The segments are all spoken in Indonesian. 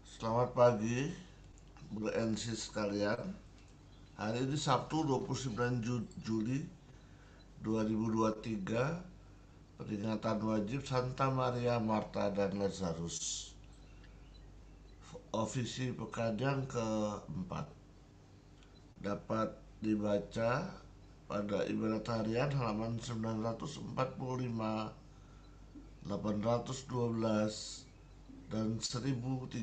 Selamat pagi, BNC sekalian. Hari ini Sabtu 29 Juli 2023, peringatan wajib Santa Maria Marta dan Lazarus. Ofisi Pegadaian keempat dapat dibaca pada ibadat harian halaman 945, 812, dan 1035.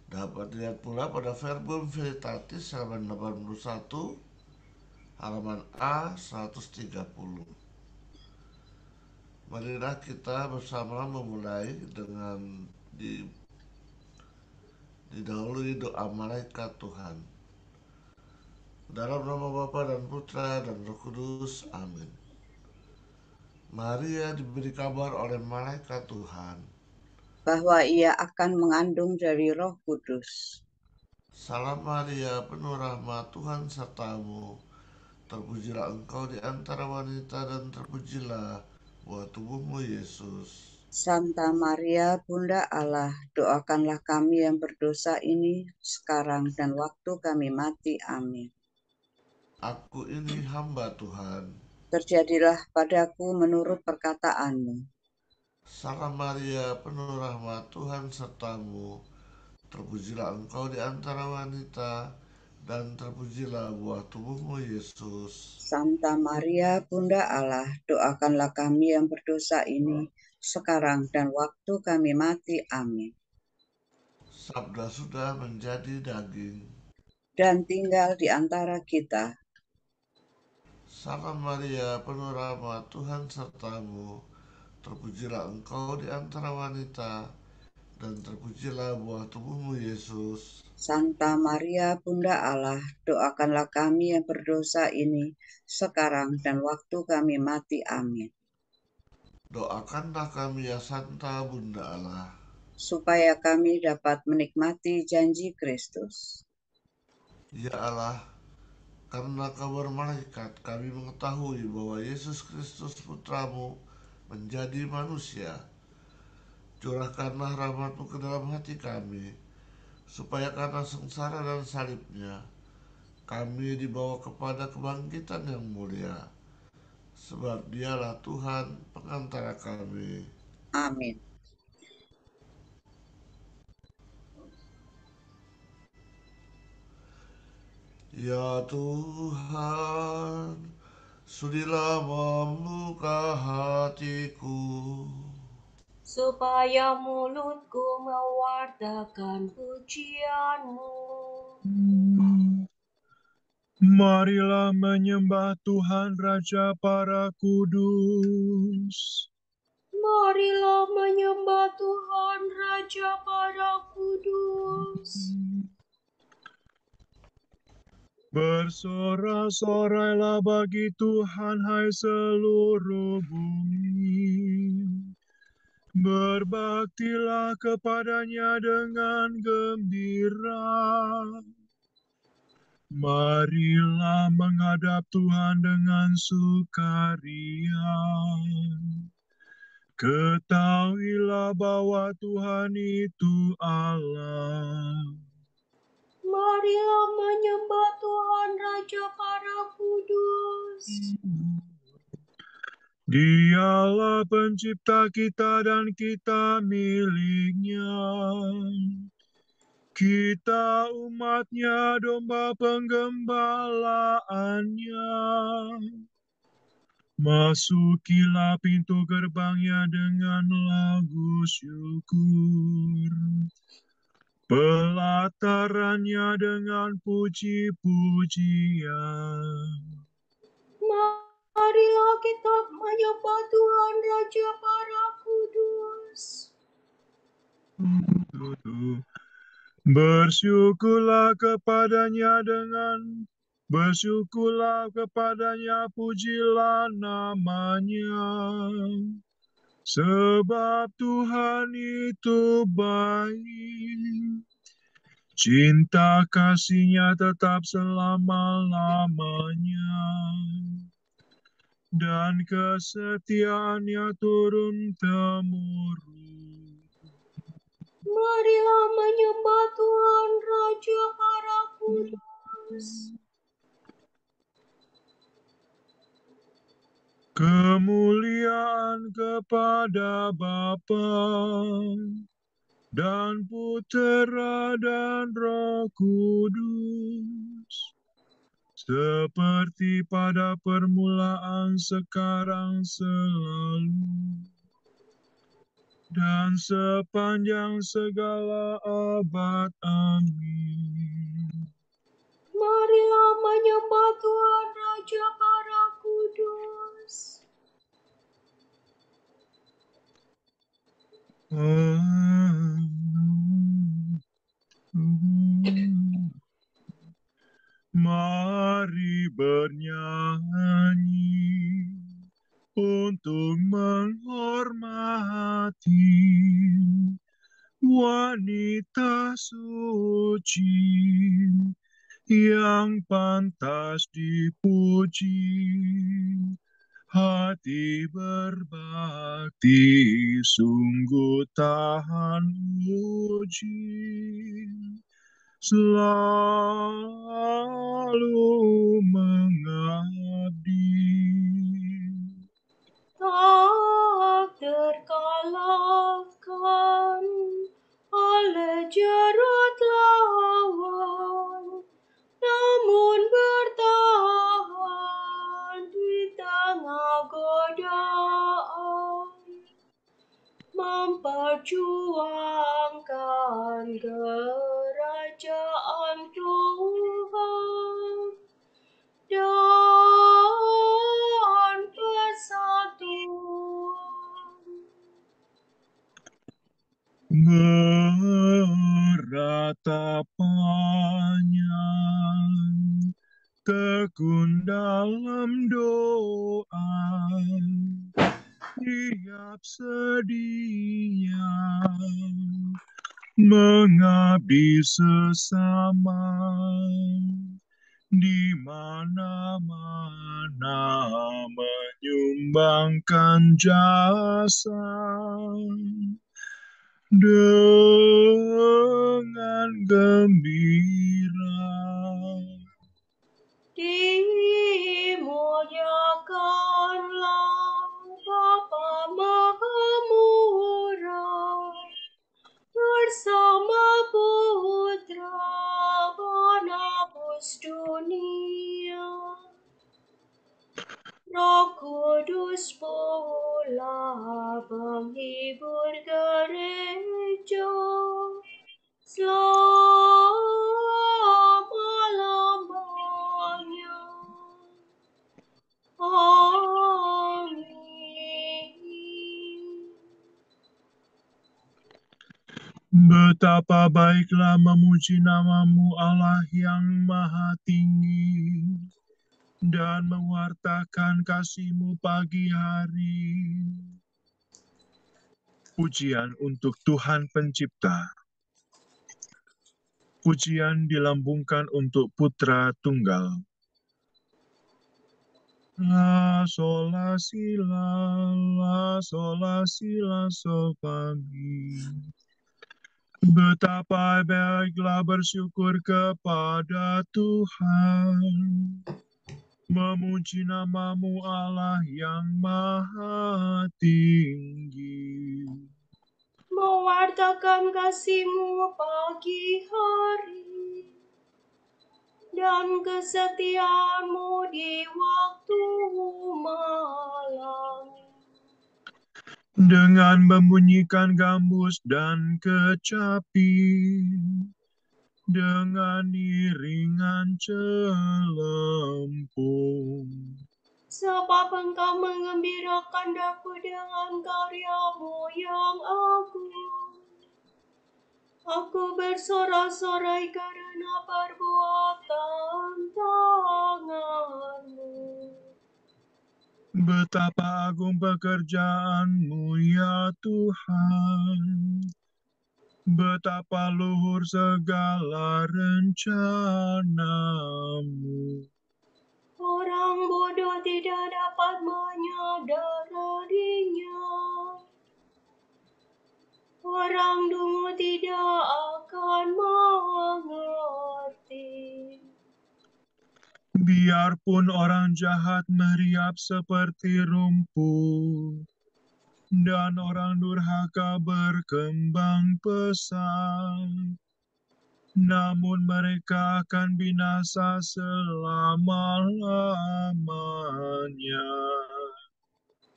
Dapat dilihat pula pada Verbum Veritatis halaman 81, halaman A 130. Marilah kita bersama memulai dengan didahului doa malaikat Tuhan. Dalam nama Bapa dan Putra dan Roh Kudus, amin. Maria diberi kabar oleh malaikat Tuhan, bahwa ia akan mengandung dari Roh Kudus. Salam Maria, penuh rahmat, Tuhan sertamu. Terpujilah engkau di antara wanita dan terpujilah buah tubuhmu Yesus. Santa Maria, Bunda Allah, doakanlah kami yang berdosa ini sekarang dan waktu kami mati. Amin. Aku ini hamba Tuhan. Terjadilah padaku menurut perkataanmu. Salam Maria, penuh rahmat, Tuhan sertamu. Terpujilah engkau di antara wanita, dan terpujilah buah tubuhmu Yesus. Santa Maria, Bunda Allah, doakanlah kami yang berdosa ini sekarang dan waktu kami mati. Amin. Sabda sudah menjadi daging. Dan tinggal di antara kita. Salam Maria, penuh rahmat, Tuhan sertamu. Terpujilah engkau di antara wanita, dan terpujilah buah tubuhmu Yesus. Santa Maria, Bunda Allah, doakanlah kami yang berdosa ini sekarang dan waktu kami mati. Amin. Doakanlah kami ya Santa Bunda Allah, Supaya kami dapat menikmati janji Kristus. ya Allah, karena kabar malaikat kami mengetahui bahwa Yesus Kristus Putramu menjadi manusia. Curahkanlah rahmat-Mu ke dalam hati kami, supaya karena sengsara dan salibnya, kami dibawa kepada kebangkitan yang mulia. Sebab dialah Tuhan pengantara kami. Amin. Ya Tuhan, sudilah membuka hatiku, supaya mulutku mewartakan pujian-Mu. Marilah menyembah Tuhan Raja para kudus. Marilah menyembah Tuhan Raja para kudus. Bersorak-sorailah bagi Tuhan, hai seluruh bumi. Berbaktilah kepadanya dengan gembira. Marilah menghadap Tuhan dengan sukaria. Ketahuilah bahwa Tuhan itu Allah. Marilah menyembah Tuhan Raja para kudus. Dialah pencipta kita dan kita miliknya. Kita umatnya, domba penggembalaannya. Masukilah pintu gerbangnya dengan lagu syukur. Pelatarannya dengan puji-pujian. Marilah kita menyembah Tuhan Raja para kudus. Bersyukurlah kepadanya, pujilah namanya. Sebab Tuhan itu baik, cinta kasihnya tetap selama-lamanya. dan kesetiaannya turun-temurun. Marilah menyembah Tuhan Raja para kudus. Kemuliaan kepada Bapa dan Putera dan Roh Kudus, seperti pada permulaan, sekarang, selalu, dan sepanjang segala abad. Amin. Marilah menyembah Tuhan Raja para kudus. Mari bernyanyi untuk menghormati wanita suci yang pantas dipuji. Hati berbakti sungguh tahan uji, selalu mengabdi. Tak terkalahkan oleh jerat lawan, namun bertahan di tengah godaan, memperjuangkan kerajaan Tuhan dan persatuan. Meratapannya tekun dalam doa, siap sedia mengabdi sesama, di mana-mana menyumbangkan jasa dengan gembira. Dimuliakanlah Bapa Maha Murah bersama Putra penebus dunia, Roh Kudus pula penghibur gereja selama-lamanya. Amin. Betapa baiklah memuji nama-Mu, Allah yang Maha Tinggi, dan mewartakan kasih-Mu pagi hari. Pujian untuk Tuhan Pencipta. Pujian dilambungkan untuk Putra Tunggal. La sol la si la sol la si la sol fa mi. Betapa baiklah bersyukur kepada Tuhan, memuji nama-Mu Allah yang Maha Tinggi, Mewartakan kasih-Mu pagi hari dan kesetiaan-Mu di waktu malam. dengan membunyikan gambus dan kecapi, dengan iringan celempung. Sebab Engkau menggembirakan daku dengan karya-Mu yang agung. Aku bersorak-sorai karena perbuatan tangan-Mu. Betapa agung pekerjaan-Mu, ya Tuhan. Betapa luhur segala rencana-Mu. Orang bodoh tidak dapat menyadarinya. Orang dungu tidak akan mengerti. Biarpun orang jahat meriap seperti rumput, dan orang durhaka berkembang pesat, namun mereka akan binasa selama-lamanya.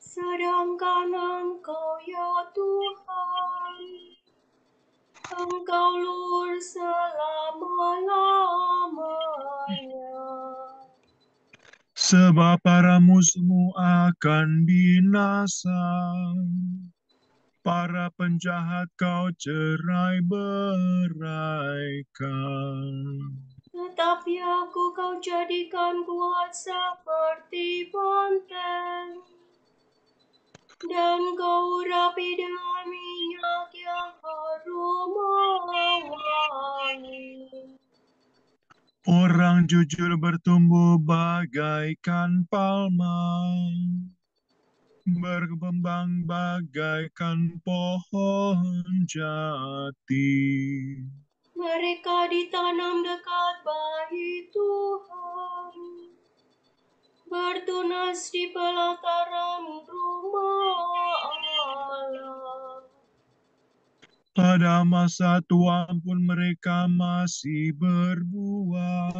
Sedangkan Engkau ya Tuhan, Engkau lur selama-lamanya. Sebab para musuhmu akan binasa, para penjahat kau cerai-beraikan. Tetapi aku kau jadikan kuat seperti benteng, dan kau urapi dengan minyak yang harum mewangi. Orang jujur bertumbuh bagaikan palma, berkembang bagaikan pohon jati. Mereka ditanam dekat bait Tuhan, bertunas di pelataran rumah Allah. Pada masa tua pun mereka masih berbuah,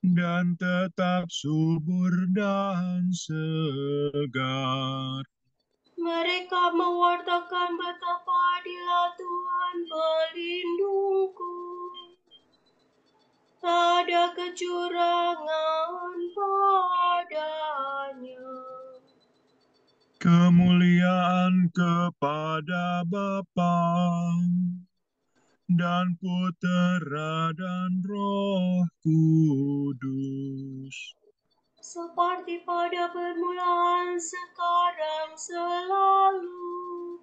dan tetap subur dan segar. Mereka mewartakan betapa adilah Tuhan pelindungku. Tak ada kecurangan padanya. Kemuliaan kepada Bapa dan Putera dan Roh Kudus. Seperti pada permulaan, sekarang, selalu,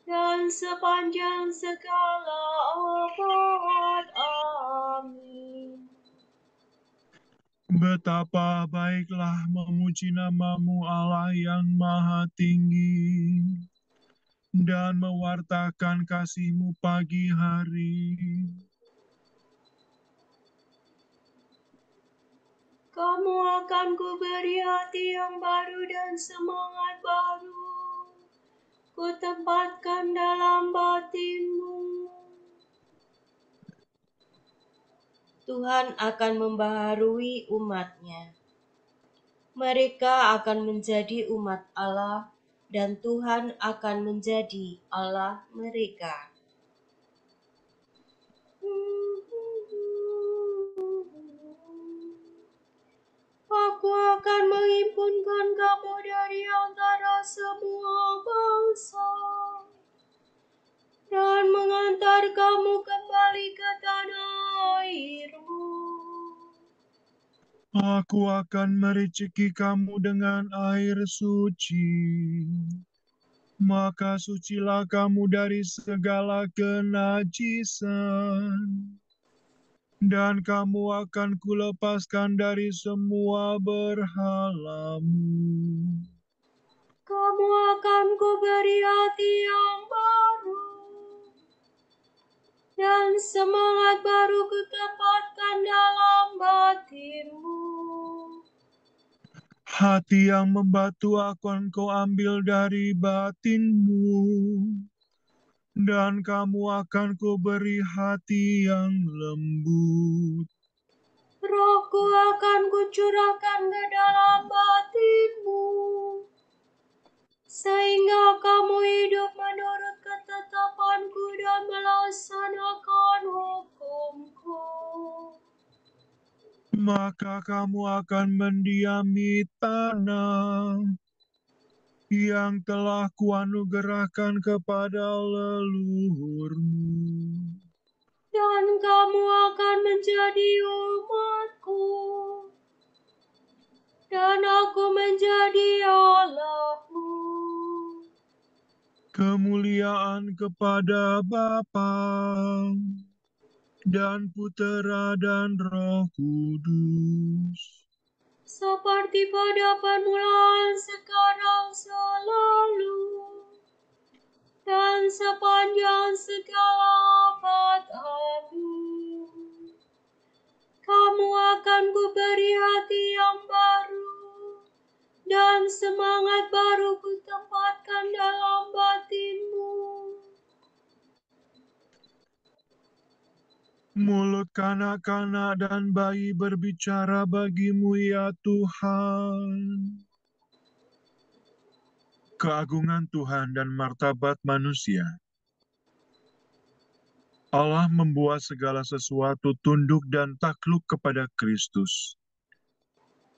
dan sepanjang segala abad. Amin. Betapa baiklah memuji nama-Mu Allah yang maha tinggi, dan mewartakan kasih-Mu pagi hari. Kamu akan kuberi hati yang baru dan semangat baru. Ku tempatkan dalam batin-Mu. Tuhan akan membaharui umat-Nya. Mereka akan menjadi umat Allah, dan Tuhan akan menjadi Allah mereka. Aku akan menghimpunkan kamu dari antara semua bangsa, dan mengantar kamu kembali ke tanah airmu. Aku akan mericiki kamu dengan air suci, maka sucilah kamu dari segala kenajisan, dan kamu akan kulepaskan dari semua berhalamu. Kamu akan kuberi hati yang baru, dan semangat baru kutempatkan dalam batinmu. Hati yang membatu akan kau ambil dari batinmu, dan kamu akan kuberi hati yang lembut. Rohku akan kucurahkan ke dalam batinmu, sehingga kamu hidup menurut ketetapanku dan melaksanakan hukumku. Maka kamu akan mendiami tanah yang telah kuanugerahkan kepada leluhurmu. Dan kamu akan menjadi umatku, dan aku menjadi Allahmu. Kemuliaan kepada Bapa dan Putera dan Roh Kudus, seperti pada permulaan, sekarang, selalu, dan sepanjang segala abad. Amin. Kamu akan kuberi hati yang baru, dan semangat baru kutempatkan dalam batinmu. Mulut kanak-kanak dan bayi berbicara bagimu, ya Tuhan. Keagungan Tuhan dan martabat manusia. Allah membuat segala sesuatu tunduk dan takluk kepada Kristus.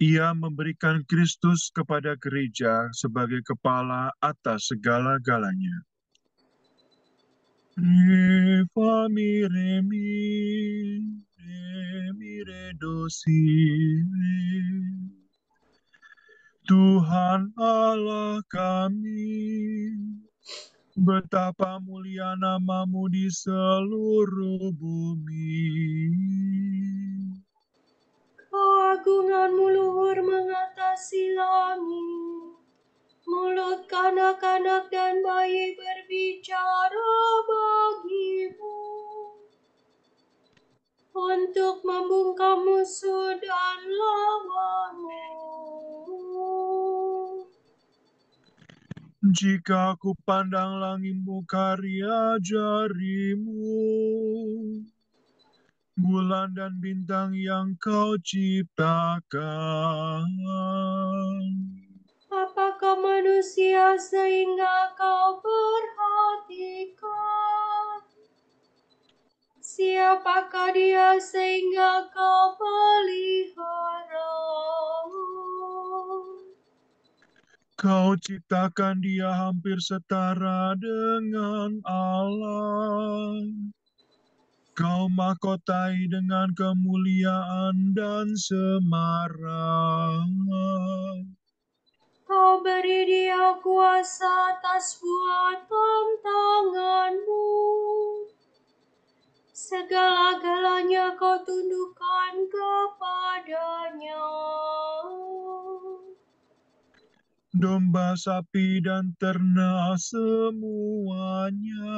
Ia memberikan Kristus kepada gereja sebagai kepala atas segala-galanya. Fa mi re do si re. Tuhan Allah kami, betapa mulia nama-Mu di seluruh bumi. Keagunganmu luhur mengatasi langit. Mulut kanak-kanak dan bayi berbicara bagimu, untuk membungkam musuh dan lawanmu. Jika aku pandang langitmu karya jarimu, bulan dan bintang yang Kau ciptakan. Apakah manusia sehingga Kau perhatikan? Siapakah dia sehingga Kau pelihara? Kau ciptakan dia hampir setara dengan Allah. Kau mahkotai dengan kemuliaan dan semara. Kau beri dia kuasa atas buatan tanganmu. Segala-galanya Kau tundukkan kepadanya. Domba, sapi, dan ternak semuanya.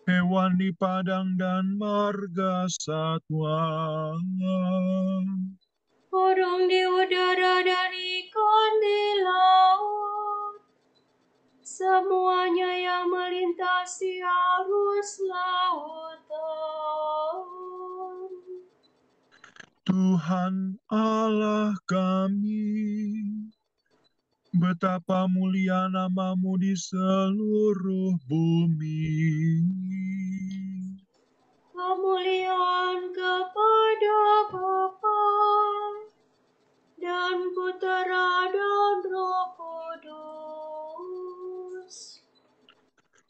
Hewan di padang dan marga satwa. Burung di udara dan ikan di laut. Semuanya yang melintasi arus lautan. Tuhan Allah kami, betapa mulia nama-Mu di seluruh bumi. Kemuliaan kepada Bapa dan Putera dan Roh Kudus.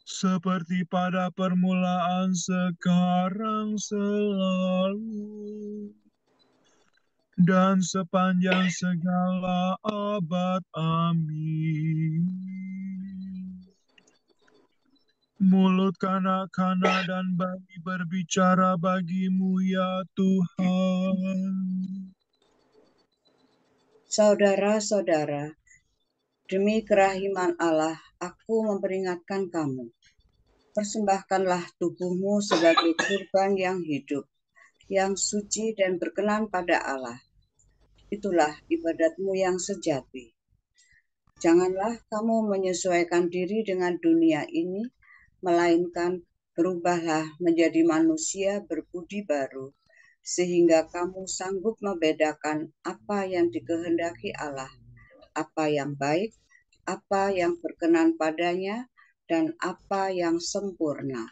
Seperti pada permulaan, sekarang, selalu, dan sepanjang segala abad. Amin. Mulut kanak-kanak dan bayi berbicara bagimu, ya Tuhan. Saudara-saudara, demi kerahiman Allah, aku memperingatkan kamu. Persembahkanlah tubuhmu sebagai kurban yang hidup, yang suci dan berkenan pada Allah. Itulah ibadatmu yang sejati. Janganlah kamu menyesuaikan diri dengan dunia ini, melainkan berubahlah menjadi manusia berbudi baru, sehingga kamu sanggup membedakan apa yang dikehendaki Allah, apa yang baik, apa yang berkenan padanya, dan apa yang sempurna.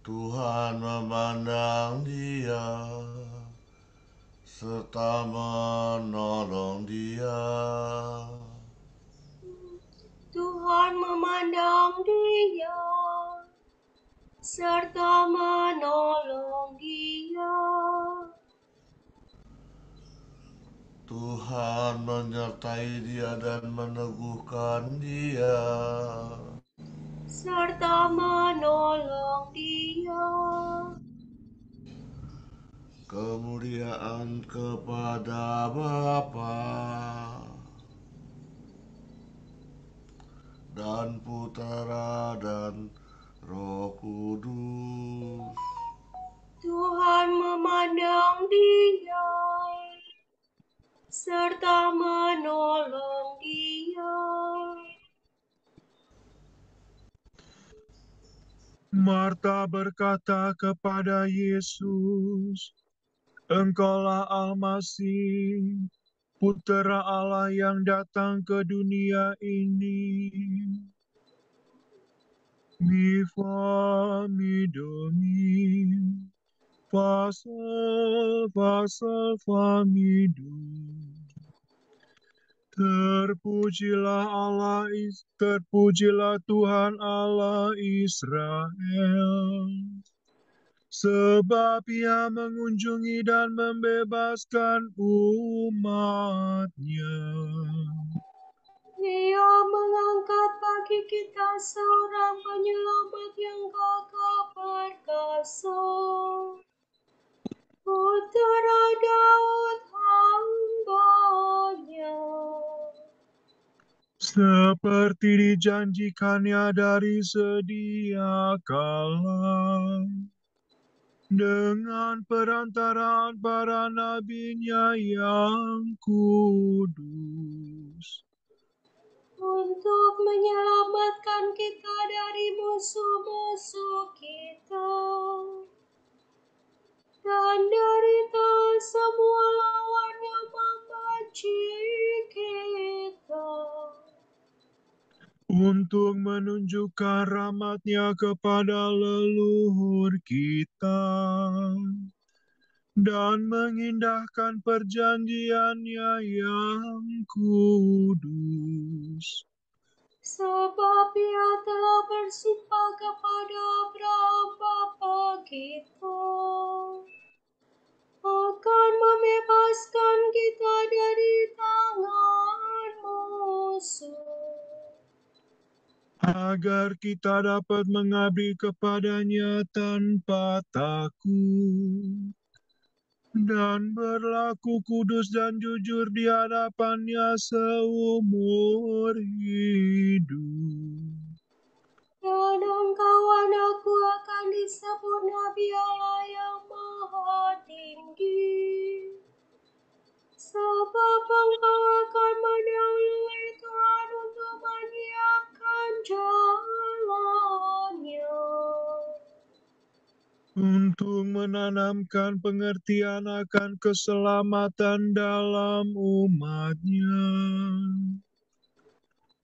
Tuhan memandang dia, serta menolong dia. Tuhan memandang dia, serta menolong dia. Tuhan menyertai dia dan meneguhkan dia. Serta menolong dia. Kemuliaan kepada Bapa dan Putera dan Roh Kudus. Tuhan memandang dia serta menolong dia. Marta berkata kepada Yesus, "Engkaulah Al-Masih, Putera Allah yang datang ke dunia ini." Mi fa mi do mi, fa sol fa mi do. Terpujilah Tuhan Allah Israel, sebab Ia mengunjungi dan membebaskan umat-Nya. Dia mengangkat bagi kita seorang penyelamat yang gagah perkasa, Putera Daud hamba-Nya. Seperti dijanjikannya dari sedia kala, dengan perantaraan para nabi-Nya yang kudus, Untuk menyelamatkan kita dari musuh-musuh kita dan dari semua lawan yang membenci kita, untuk menunjukkan rahmat-Nya kepada leluhur kita dan mengindahkan perjanjian-Nya yang kudus. sebab Ia telah bersumpah kepada Abraham bapa kita akan membebaskan kita dari tangan musuh, agar kita dapat mengabdi kepada-Nya tanpa takut dan berlaku kudus dan jujur di hadapan-Nya seumur hidup. dan engkau anakku akan disebut Nabi Allah yang Maha Tinggi, sebab engkau akan mendahului Tuhan untuk menyiapkan jalannya, Untuk menanamkan pengertian akan keselamatan dalam umat-Nya,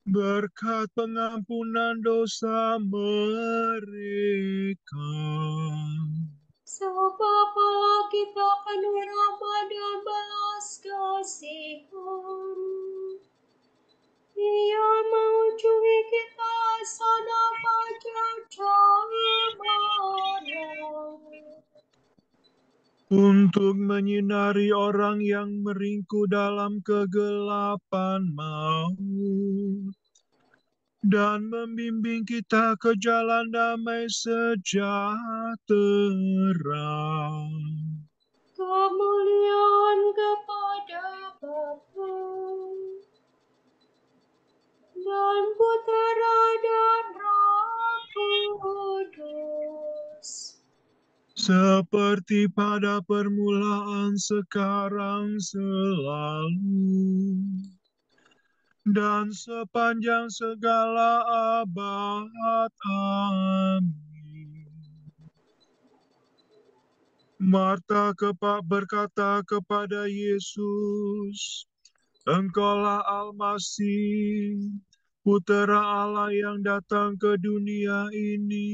berkat pengampunan dosa mereka. sebab Allah kita penuh rahmat dan belas kasihan. Ia mengunjungi kita sana fajar zamannya, Untuk menyinari orang yang meringkuk dalam kegelapan maut, dan membimbing kita ke jalan damai sejahtera. kemuliaan kepada Bapa dan Putera dan Roh Kudus, Seperti pada permulaan, sekarang, selalu, dan sepanjang segala abad. Amin. Marta berkata kepada Yesus, "Engkaulah Al-Masih, Putera Allah yang datang ke dunia ini."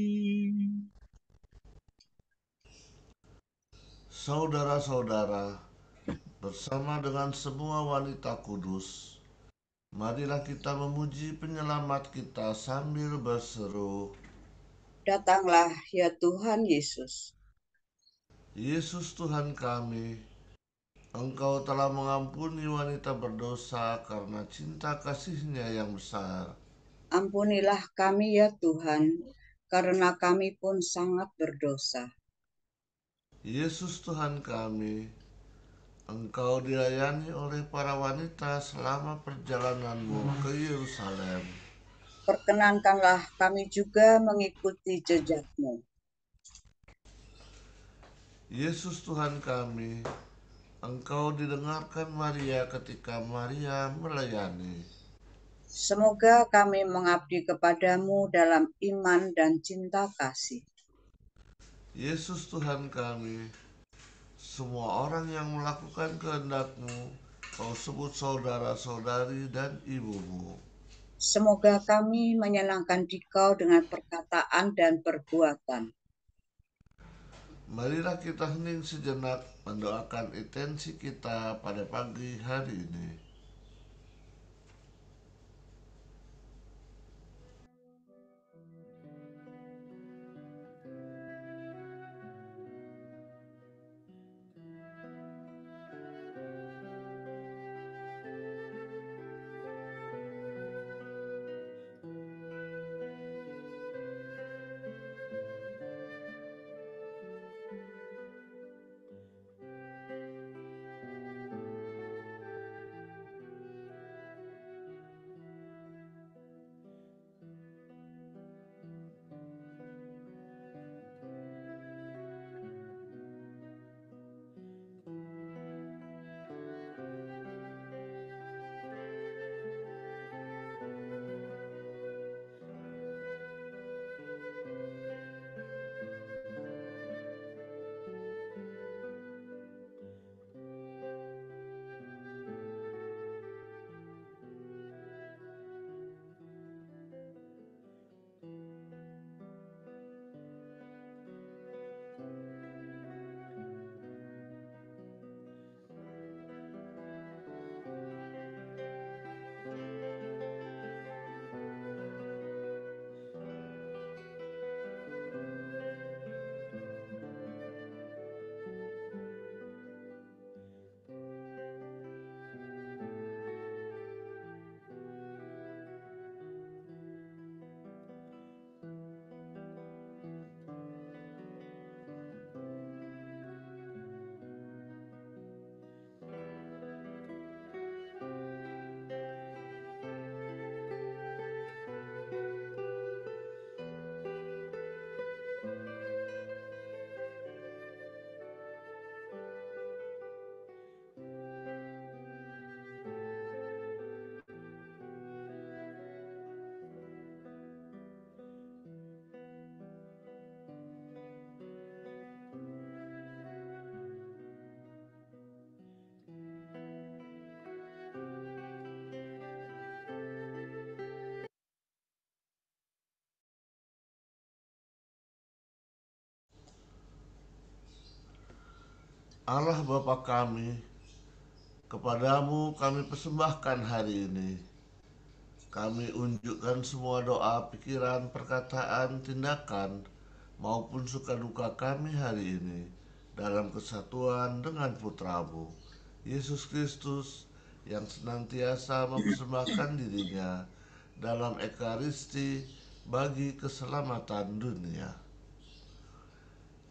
Saudara-saudara, bersama dengan semua wanita kudus, marilah kita memuji penyelamat kita sambil berseru, Datanglah ya Tuhan Yesus. Yesus Tuhan kami, Engkau telah mengampuni wanita berdosa karena cinta kasih-Nya yang besar. Ampunilah kami ya Tuhan, karena kami pun sangat berdosa. Yesus Tuhan kami, Engkau dilayani oleh para wanita selama perjalananmu ke Yerusalem. Perkenankanlah kami juga mengikuti jejak-Mu. Yesus Tuhan kami, Engkau didengarkan Maria ketika Maria melayani. Semoga kami mengabdi kepadamu dalam iman dan cinta kasih. Yesus Tuhan kami, semua orang yang melakukan kehendak-Mu, Kau sebut saudara-saudari dan ibumu. Semoga kami menyenangkan Dikau dengan perkataan dan perbuatan. Marilah kita hening sejenak mendoakan intensi kita pada pagi hari ini. Allah Bapa kami, kepadamu kami persembahkan hari ini. Kami unjukkan semua doa, pikiran, perkataan, tindakan, maupun suka duka kami hari ini dalam kesatuan dengan Putramu, Yesus Kristus, yang senantiasa mempersembahkan dirinya dalam ekaristi bagi keselamatan dunia.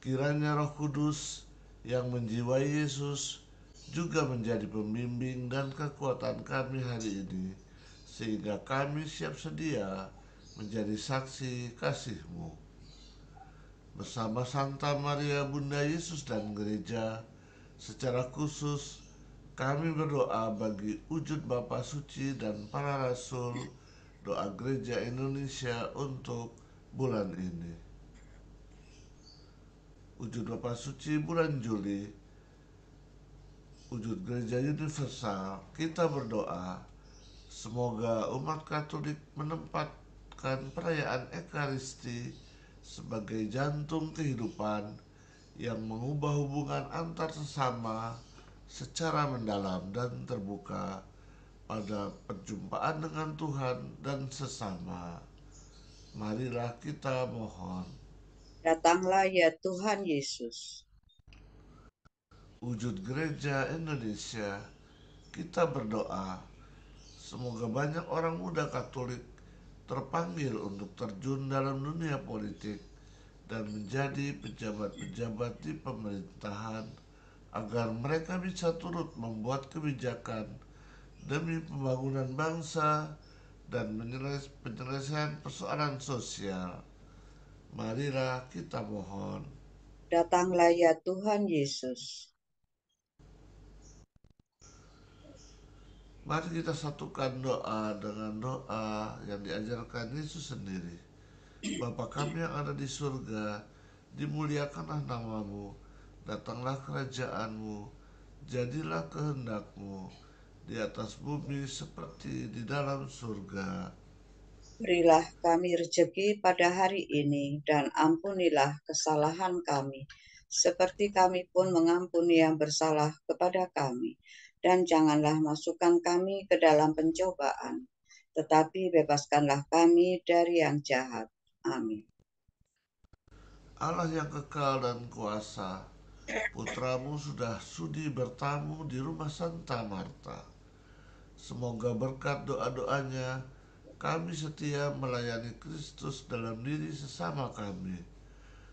Kiranya Roh Kudus yang menjiwai Yesus juga menjadi pembimbing dan kekuatan kami hari ini, sehingga kami siap sedia menjadi saksi kasih-Mu. Bersama Santa Maria Bunda Yesus dan Gereja, secara khusus kami berdoa bagi wujud Bapa Suci dan para Rasul, doa Gereja Indonesia untuk bulan ini. Wujud Bapa Suci bulan Juli, wujud Gereja Universal, kita berdoa semoga umat Katolik menempatkan perayaan Ekaristi sebagai jantung kehidupan yang mengubah hubungan antar sesama secara mendalam dan terbuka pada perjumpaan dengan Tuhan dan sesama. Marilah kita mohon. Datanglah ya Tuhan Yesus. Wujud Gereja Indonesia, kita berdoa semoga banyak orang muda Katolik terpanggil untuk terjun dalam dunia politik dan menjadi pejabat-pejabat di pemerintahan agar mereka bisa turut membuat kebijakan demi pembangunan bangsa dan penyelesaian persoalan sosial. Marilah kita mohon. Datanglah ya Tuhan Yesus. Mari kita satukan doa dengan doa yang diajarkan Yesus sendiri. Bapa kami yang ada di surga, dimuliakanlah namamu, datanglah kerajaanmu, jadilah kehendakmu di atas bumi seperti di dalam surga. Berilah kami rejeki pada hari ini, dan ampunilah kesalahan kami, seperti kami pun mengampuni yang bersalah kepada kami. Dan janganlah masukkan kami ke dalam pencobaan, tetapi bebaskanlah kami dari yang jahat. Amin. Allah yang kekal dan kuasa, Putramu sudah sudi bertamu di rumah Santa Marta. Semoga berkat doa-doanya kami setia melayani Kristus dalam diri sesama kami,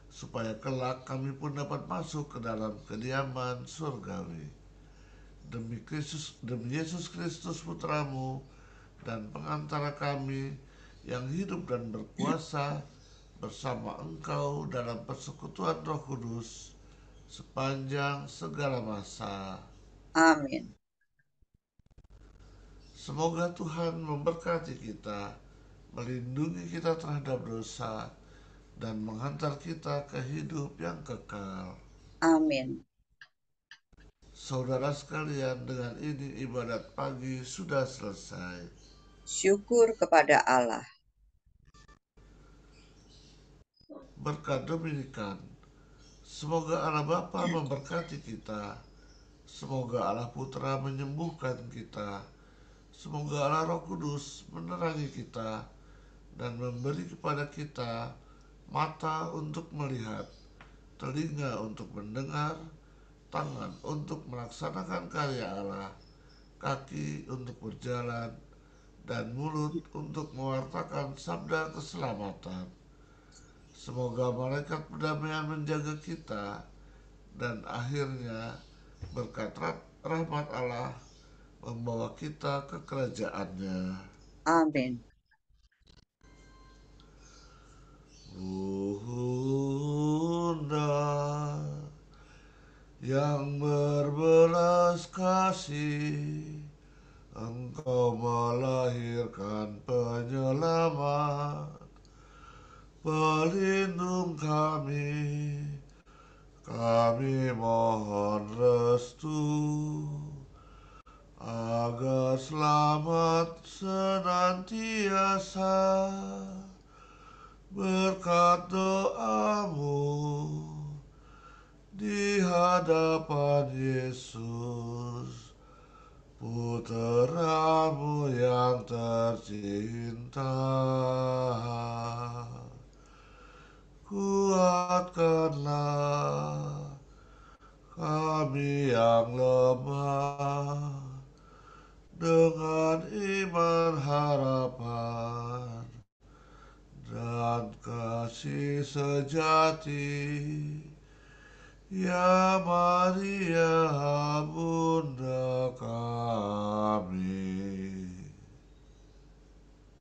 supaya kelak kami pun dapat masuk ke dalam kediaman surgawi. Demi Yesus Kristus Putramu dan pengantara kami yang hidup dan berkuasa bersama Engkau dalam persekutuan Roh Kudus sepanjang segala masa. Amin. Semoga Tuhan memberkati kita, melindungi kita terhadap dosa, dan menghantar kita ke hidup yang kekal. Amin. Saudara sekalian, dengan ini ibadat pagi sudah selesai. Syukur kepada Allah. Berkat Dominikan. Semoga Allah Bapa memberkati kita. Semoga Allah Putra menyembuhkan kita. Semoga Allah Roh Kudus menerangi kita dan memberi kepada kita mata untuk melihat, telinga untuk mendengar, tangan untuk melaksanakan karya Allah, kaki untuk berjalan, dan mulut untuk mewartakan sabda keselamatan. Semoga malaikat perdamaian menjaga kita, dan akhirnya berkat rahmat Allah membawa kita ke kerajaannya. Amin. Bunda yang berbelas kasih, Engkau melahirkan penyelamat, pelindung kami mohon restu agar selamat senantiasa berkat doamu di hadapan Yesus, Putramu yang tercinta. Kuatkanlah kami yang lemah dengan iman, harapan, dan kasih sejati. Ya Maria,